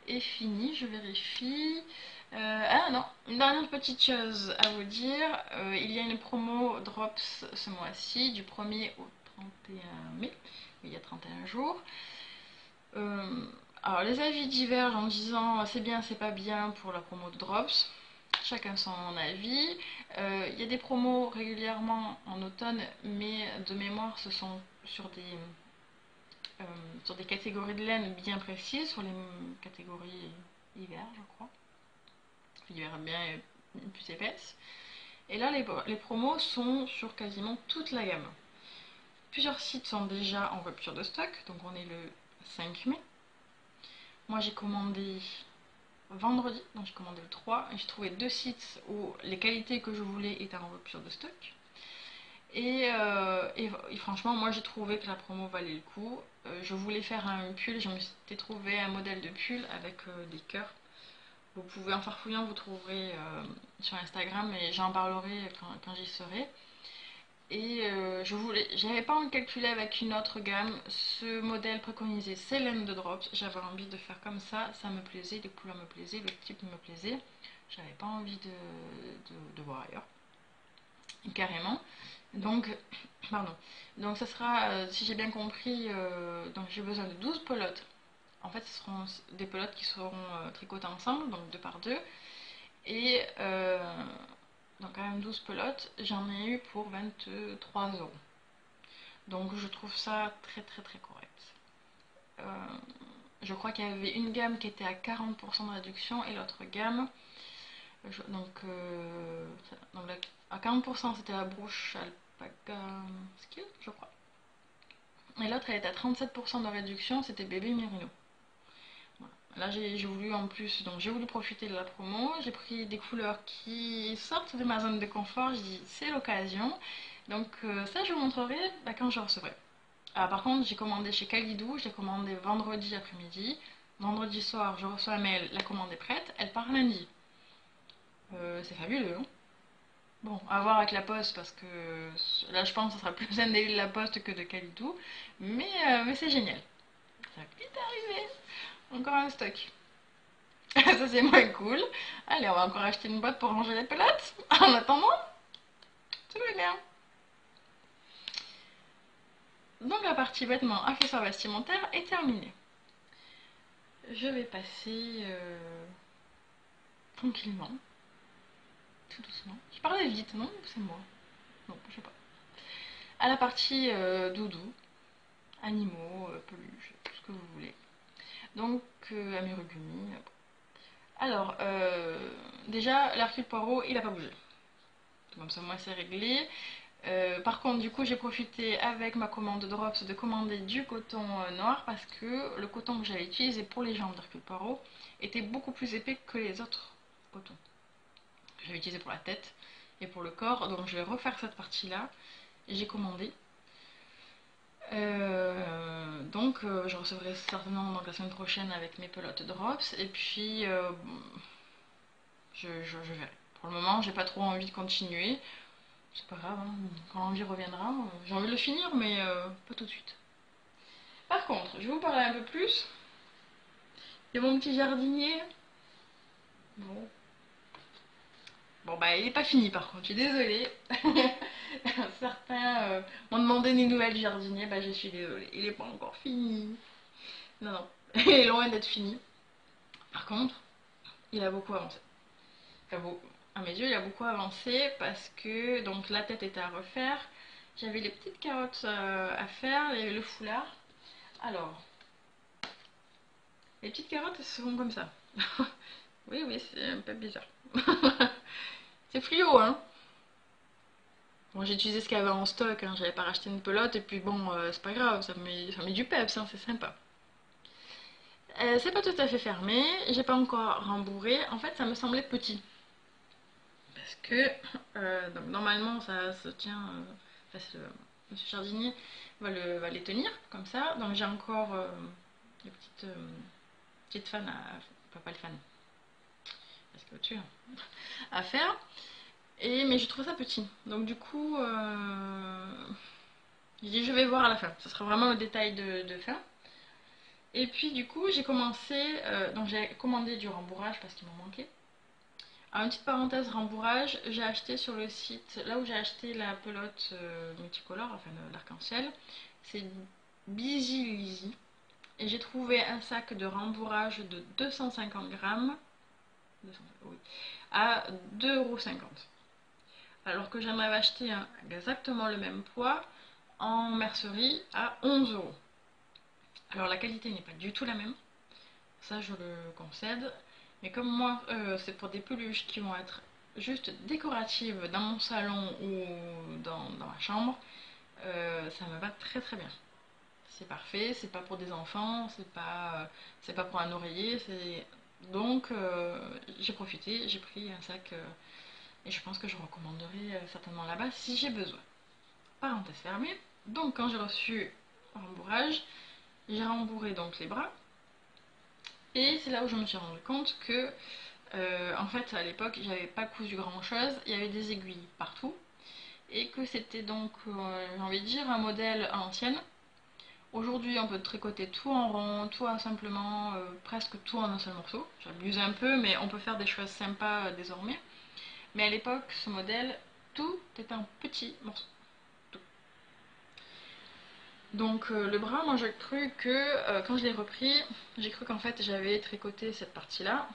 est finie, je vérifie. Ah non, une dernière petite chose à vous dire, il y a une promo Drops ce mois-ci, du 1er au 31 mai, il y a 31 jours. Alors les avis divergent en disant c'est bien, c'est pas bien pour la promo de Drops. Chacun son avis. Il y a des promos régulièrement en automne, mais de mémoire ce sont sur des catégories de laine bien précises, sur les catégories hiver je crois. Hiver bien plus épaisse. Et là les promos sont sur quasiment toute la gamme. Plusieurs sites sont déjà en rupture de stock, donc on est le 5 mai. Moi j'ai commandé vendredi, donc j'ai commandé le 3 et j'ai trouvé deux sites où les qualités que je voulais étaient en rupture de stock. Et franchement, moi j'ai trouvé que la promo valait le coup. Je voulais faire un pull, je me suis trouvé un modèle de pull avec des cœurs. Vous pouvez en farfouillant, vous trouverez sur Instagram et j'en parlerai quand j'y serai. Et j'avais pas envie de calculer avec une autre gamme. Ce modèle préconisé, c'est laine de Drops. J'avais envie de faire comme ça me plaisait, les couleurs me plaisaient, le type me plaisait. J'avais pas envie de voir ailleurs, carrément. Donc, pardon. Donc ça sera, si j'ai bien compris, donc j'ai besoin de 12 pelotes. En fait, ce seront des pelotes qui seront tricotées ensemble, donc deux par deux. Et donc quand même 12 pelotes, j'en ai eu pour 23 €. Donc je trouve ça très très très correct. Euh, je crois qu'il y avait une gamme qui était à 40% de réduction et l'autre gamme, donc à 40% c'était la Brush Alpaca Skill, je crois. Et l'autre elle était à 37% de réduction, c'était Bébé Merino. Voilà. Là j'ai voulu en plus, donc j'ai voulu profiter de la promo, j'ai pris des couleurs qui sortent de ma zone de confort, j'ai dit c'est l'occasion. Donc ça je vous montrerai quand je recevrai. Ah, par contre, j'ai commandé chez Kalidou, j'ai commandé vendredi après-midi. Vendredi soir, je reçois un mail, la commande est prête, elle part lundi. C'est fabuleux, hein. Bon, à voir avec la poste parce que là, je pense que ça sera plus un délai de la poste que de Kalidou. Mais c'est génial. Ça va vite arriver. encore un stock. Ça c'est moins cool. Allez, on va encore acheter une boîte pour ranger les pelotes. En attendant, tout va bien. Donc la partie vêtements, accessoires vestimentaires est terminée. Je vais passer tranquillement, tout doucement. Je parlais vite, non? C'est moi. Non, je sais pas. À la partie doudou, animaux, peluches, tout ce que vous voulez. Donc amérogumi. Alors, déjà, l'Hercule Poirot, il a pas bougé. Comme ça, moi, c'est réglé. Par contre, du coup, j'ai profité avec ma commande Drops de commander du coton noir parce que le coton que j'avais utilisé pour les jambes d'Hercule Poirot était beaucoup plus épais que les autres cotons que j'avais utilisé pour la tête et pour le corps. Donc, je vais refaire cette partie-là. J'ai commandé. Je recevrai certainement donc, la semaine prochaine avec mes pelotes Drops. Et puis, je verrai. Pour le moment, j'ai pas trop envie de continuer. C'est pas grave, hein. Quand l'envie reviendra, j'ai envie de le finir, mais pas tout de suite. Par contre, je vais vous parler un peu plus de mon petit jardinier. Bon. Bon, bah, il est pas fini par contre, je suis désolée. Certains m'ont demandé des nouvelles du jardinier, bah, je suis désolée. Il est pas encore fini. Non, non, il est loin d'être fini. Par contre, il a beaucoup avancé. À mes yeux, il a beaucoup avancé parce que donc la tête était à refaire. J'avais les petites carottes à faire, il y avait le foulard. Alors, les petites carottes, elles se font comme ça. Oui, oui, c'est un peu bizarre. C'est fluo, hein. Bon, j'ai utilisé ce qu'il y avait en stock, hein. J'avais pas racheté une pelote, et puis bon, c'est pas grave, ça met du peps, hein, c'est sympa. C'est pas tout à fait fermé, j'ai pas encore rembourré. En fait, ça me semblait petit. Parce que, donc, normalement, ça se tient. Monsieur Jardinier va les tenir, comme ça. Donc, j'ai encore des petites fans pas les fans, parce que au-dessus, hein, à faire. Mais je trouve ça petit. Donc du coup, j'ai dit je vais voir à la fin. Ce sera vraiment le détail de fin. Et puis du coup, j'ai commencé, donc j'ai commandé du rembourrage parce qu'il m'en manquait. Alors, une petite parenthèse rembourrage, j'ai acheté sur le site, là où j'ai acheté la pelote multicolore, enfin l'arc-en-ciel, c'est Busy Lizzy. Et j'ai trouvé un sac de rembourrage de 250 grammes 200, oui, à 2,50 €. Alors que j'aimerais acheter exactement le même poids en mercerie à 11 €. Alors la qualité n'est pas du tout la même, ça je le concède, mais comme moi c'est pour des peluches qui vont être juste décoratives dans mon salon ou dans ma chambre, ça me va très très bien. C'est parfait, c'est pas pour des enfants, c'est pas pour un oreiller, donc j'ai profité, j'ai pris un sac et je pense que je recommanderai certainement là-bas si j'ai besoin. Parenthèse fermée. Donc quand j'ai reçu le rembourrage, j'ai rembourré donc les bras. Et c'est là où je me suis rendu compte que en fait à l'époque j'avais pas cousu grand chose, il y avait des aiguilles partout. Et que c'était donc, j'ai envie de dire, un modèle à l'ancienne. Aujourd'hui on peut tricoter tout en rond, tout simplement, presque tout en un seul morceau. J'abuse un peu mais on peut faire des choses sympas désormais. Mais à l'époque ce modèle, tout était en petits morceaux. Donc le bras, moi j'ai cru que quand je l'ai repris, j'ai cru qu'en fait j'avais tricoté cette partie-là,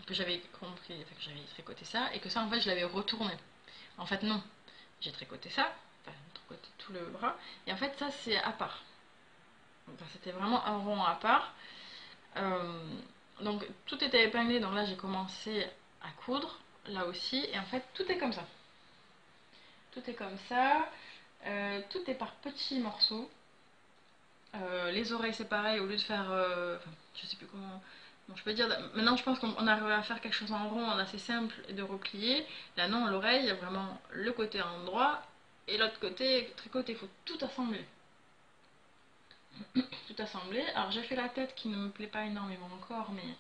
que j'avais compris, enfin, que j'avais tricoté ça, et que ça en fait je l'avais retourné. En fait non, j'ai tricoté ça, enfin tricoté tout le bras, et en fait ça c'est à part. Enfin, c'était vraiment un rond à part. Euh, donc tout était épinglé, donc là j'ai commencé à coudre, là aussi, et en fait tout est comme ça. Tout est comme ça, tout est par petits morceaux. Les oreilles c'est pareil, au lieu de faire, enfin, je sais plus comment, bon, je peux dire, maintenant je pense qu'on arrive à faire quelque chose en rond, assez simple et de replier. Là non, l'oreille, il y a vraiment le côté endroit et l'autre côté tricoté, il faut tout assembler. Tout assembler. Alors j'ai fait la tête qui ne me plaît pas énormément encore, mais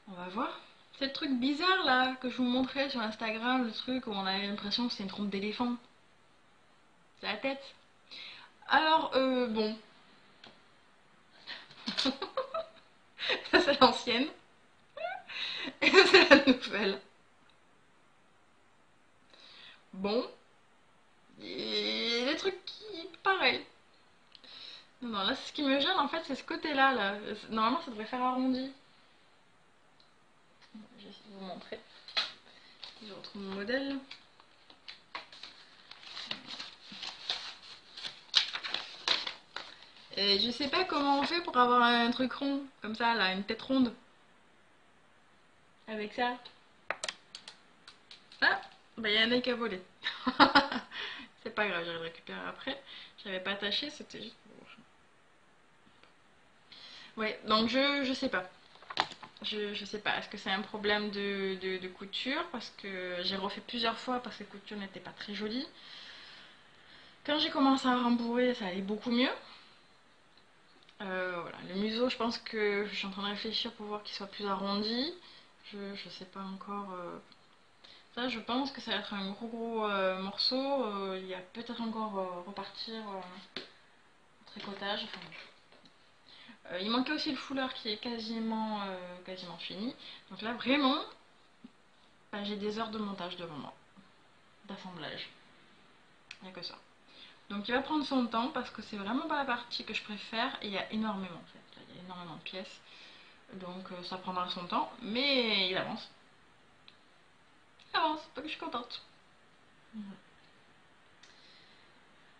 on va voir. C'est le truc bizarre là que je vous montrais sur Instagram, le truc où on avait l'impression que c'est une trompe d'éléphant. C'est la tête. Alors bon, Ça c'est l'ancienne. Et ça c'est la nouvelle. Bon, et les trucs qui... pareil. Non, non, là ce qui me gêne en fait c'est ce côté-là. Là. Normalement ça devrait faire arrondi. Je vais essayer de vous montrer. Je retrouve mon modèle. Et je sais pas comment on fait pour avoir un truc rond, comme ça là, une tête ronde. Avec ça. Ah, bah il y a un œil qui a volé. C'est pas grave, je vais le récupérer après. J'avais pas attaché, c'était juste pour... Ouais, donc je sais pas. Je sais pas, est-ce que c'est un problème de couture? Parce que j'ai refait plusieurs fois parce que les coutures n'étaient pas très jolies. Quand j'ai commencé à rembourrer, ça allait beaucoup mieux. Voilà, le museau, je pense que je suis en train de réfléchir pour voir qu'il soit plus arrondi. Je sais pas encore. Ça, je pense que ça va être un gros morceau. Il y a peut-être encore repartir au tricotage. Enfin, il manquait aussi le foulard qui est quasiment fini. Donc là, vraiment, bah, j'ai des heures de montage devant moi, d'assemblage. Il n'y a que ça. Donc il va prendre son temps parce que c'est vraiment pas la partie que je préfère et il y a énormément en fait. Il y a énormément de pièces. Donc ça prendra son temps, mais il avance. Il avance, donc je suis contente.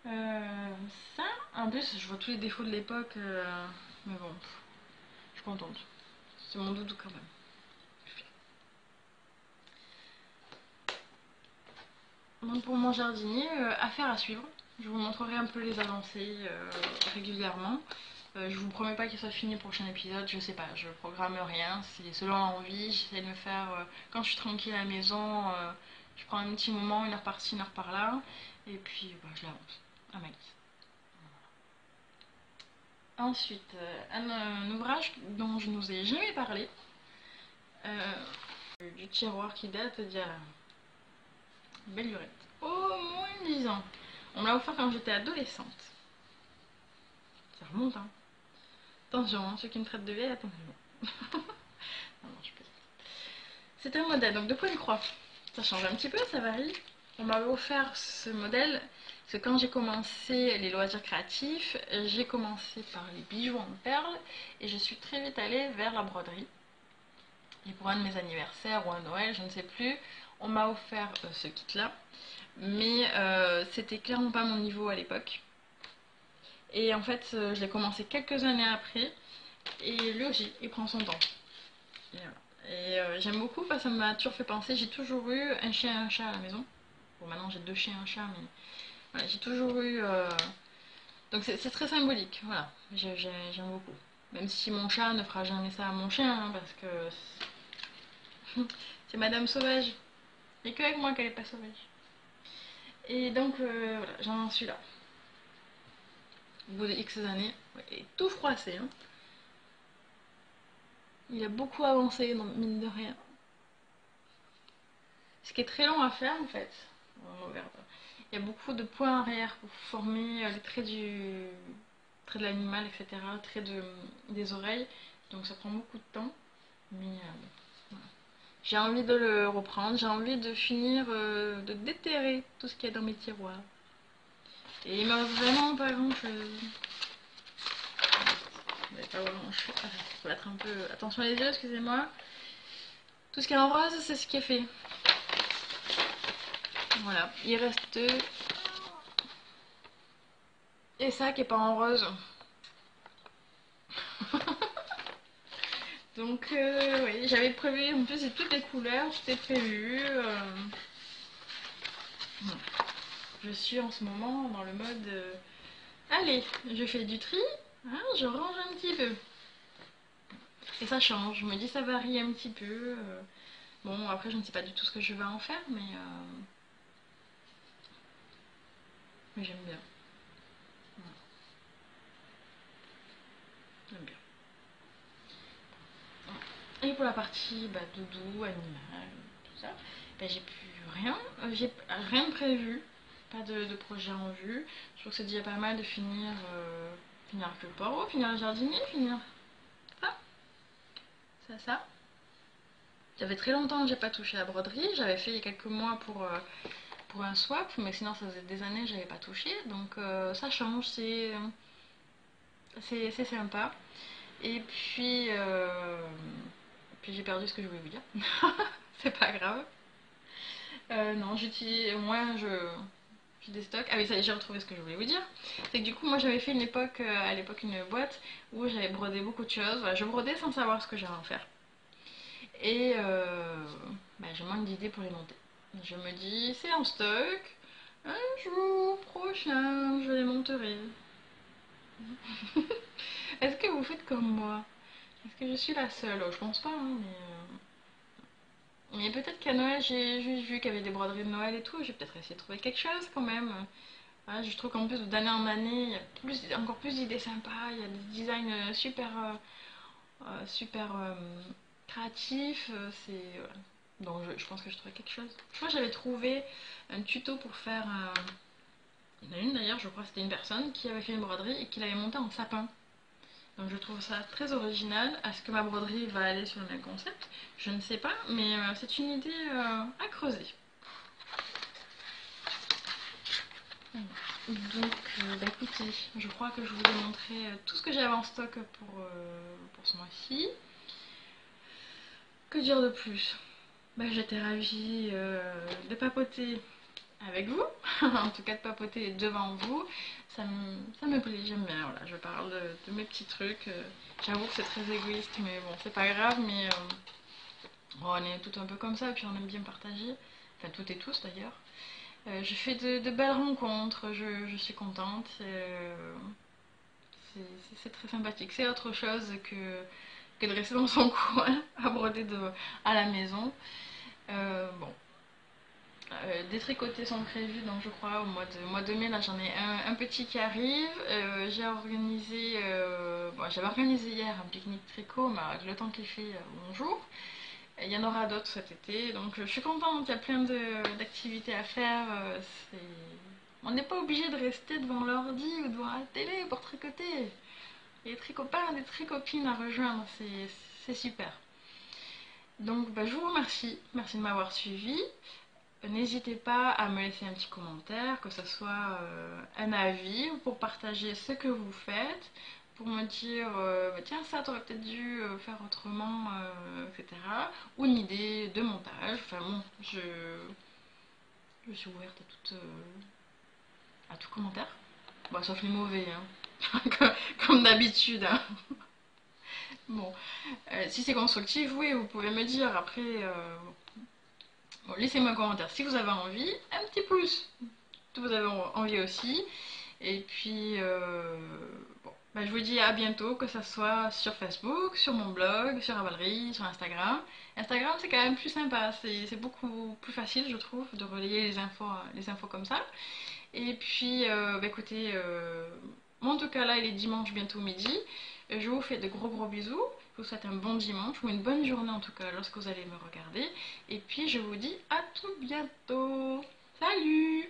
Euh, Ça, en plus je vois tous les défauts de l'époque, mais bon, je suis contente. C'est mon doudou quand même. Donc pour mon jardinier, affaire à suivre. Je vous montrerai un peu les avancées régulièrement. Je vous promets pas qu'il soit fini le prochain épisode, je sais pas, je programme rien, c'est selon l'envie, j'essaie de me faire, quand je suis tranquille à la maison, je prends un petit moment, une heure par-ci, une heure par-là, et puis bah, je l'avance à ma guise. Ensuite, un ouvrage dont je ne vous ai jamais parlé, du tiroir qui date d'il y a belle lurette. Au moins 10 ans. On me l'a offert quand j'étais adolescente. Ça remonte, hein. Attention, hein, ceux qui me traitent de vieille, attention. Non, non, je peux. C'est un modèle, donc de point de croix. Ça change un petit peu, ça varie. On m'avait offert ce modèle, parce que quand j'ai commencé les loisirs créatifs, j'ai commencé par les bijoux en perles, et je suis très vite allée vers la broderie. Et pour un de mes anniversaires ou un Noël, je ne sais plus, on m'a offert ce kit-là. Mais c'était clairement pas mon niveau à l'époque. Et en fait, je l'ai commencé quelques années après. Et lui aussi, il prend son temps. Et, voilà. Et j'aime beaucoup parce que ça m'a toujours fait penser. J'ai toujours eu un chien et un chat à la maison. Bon, maintenant j'ai deux chiens et un chat, mais voilà, j'ai toujours eu. Donc c'est très symbolique. Voilà, j'aime beaucoup. Même si mon chat ne fera jamais ça à mon chien, hein, parce que c'est Madame Sauvage. Et que avec moi qu'elle est pas sauvage. Et donc voilà, j'en suis là. Au bout de X années, ouais, et tout froissé. Hein. Il a beaucoup avancé, donc mine de rien. Ce qui est très long à faire en fait. On regarde. Il y a beaucoup de points arrière pour former les traits de l'animal, etc. Les traits des oreilles. Donc ça prend beaucoup de temps. Mais voilà. J'ai envie de le reprendre. J'ai envie de finir, de déterrer tout ce qu'il y a dans mes tiroirs. Et il me reste vraiment pas grand chose. Pas vraiment. Faut être un peu. Attention les yeux, excusez-moi. Tout ce qui est en rose, c'est ce qui est fait. Voilà, il reste. Et ça qui est pas en rose. Donc, oui, j'avais prévu. En plus, c'est toutes les couleurs, tout est prévu. Je suis en ce moment dans le mode. Allez, je fais du tri, hein, je range un petit peu. Et ça change, je me dis ça varie un petit peu. Bon, après, je ne sais pas du tout ce que je vais en faire, mais j'aime bien. Voilà. J'aime bien. Et pour la partie bah, doudou, animal, tout ça, bah, j'ai plus rien. J'ai rien de prévu. Pas de projet en vue. Je trouve que c'est déjà pas mal de finir, finir le poireau, finir le jardinier, finir. c'est ça. Ça fait très longtemps que j'ai pas touché à la broderie. J'avais fait il y a quelques mois pour un swap, mais sinon ça faisait des années que j'avais pas touché. Donc ça change, c'est sympa. Et puis j'ai perdu ce que je voulais vous dire. C'est pas grave. Non, j'utilise. Moi, j'ai des stocks. Ah oui, ça y est, j'ai retrouvé ce que je voulais vous dire. C'est que du coup, moi j'avais fait une époque, à l'époque, une boîte où j'avais brodé beaucoup de choses. Voilà, je brodais sans savoir ce que j'allais en faire. Et bah, je manque d'idées pour les monter. Je me dis, c'est en stock. Un jour prochain, je les monterai. Est-ce que vous faites comme moi? Est-ce que je suis la seule? Oh, je pense pas, hein, mais peut-être qu'à Noël, j'ai juste vu qu'il y avait des broderies de Noël et tout. J'ai peut-être essayé de trouver quelque chose quand même. Voilà, je trouve qu'en plus, d'année en année, il y a encore plus d'idées sympas. Il y a des designs super créatifs. Voilà. Donc je pense que je trouvais quelque chose. Je crois que j'avais trouvé un tuto pour faire. Il y en a une d'ailleurs, je crois que c'était une personne qui avait fait une broderie et qui l'avait montée en sapin. Donc je trouve ça très original. Est-ce que ma broderie va aller sur le même concept? Je ne sais pas, mais c'est une idée à creuser. Donc, bah écoutez, je crois que je vous ai montré tout ce que j'avais en stock pour ce mois-ci. Que dire de plus? Bah, j'étais ravie de papoter avec vous, en tout cas de papoter devant vous. Ça me plaît, j'aime bien. Voilà, je parle de mes petits trucs. J'avoue que c'est très égoïste, mais bon, c'est pas grave. Mais bon, on est tout un peu comme ça, et puis on aime bien partager. Enfin, toutes et tous d'ailleurs. Je fais de belles rencontres, je suis contente. C'est très sympathique. C'est autre chose que de rester dans son coin à broder à la maison. Bon, des tricotés sont prévus, donc je crois au mois de mai, là j'en ai un petit qui arrive. J'avais organisé hier un pique-nique tricot, mais avec le temps qu'il fait, bonjour. Il y en aura d'autres cet été, donc je suis contente, il y a plein d'activités à faire. On n'est pas obligé de rester devant l'ordi ou devant la télé pour tricoter. Il y a des tricopains, des tricopines à rejoindre, c'est super. Donc bah, je vous remercie, merci de m'avoir suivi. N'hésitez pas à me laisser un petit commentaire, que ce soit un avis ou pour partager ce que vous faites, pour me dire bah, tiens ça t'aurais peut-être dû faire autrement, etc. Ou une idée de montage. Enfin bon, je suis ouverte à tout commentaire. Bah, sauf les mauvais, hein. Comme d'habitude, hein. Bon, si c'est constructif, oui, vous pouvez me dire. Après, bon, laissez-moi un commentaire si vous avez envie, un petit pouce si vous avez envie aussi. Et puis, bon, bah, je vous dis à bientôt, que ça soit sur Facebook, sur mon blog, sur Ravelry, sur Instagram. Instagram, c'est quand même plus sympa, c'est beaucoup plus facile, je trouve, de relayer les infos comme ça. Et puis, bah, écoutez, moi en tout cas là, il est dimanche, bientôt midi. Je vous fais de gros gros bisous. Je vous souhaite un bon dimanche ou une bonne journée en tout cas lorsque vous allez me regarder. Et puis je vous dis à tout bientôt. Salut!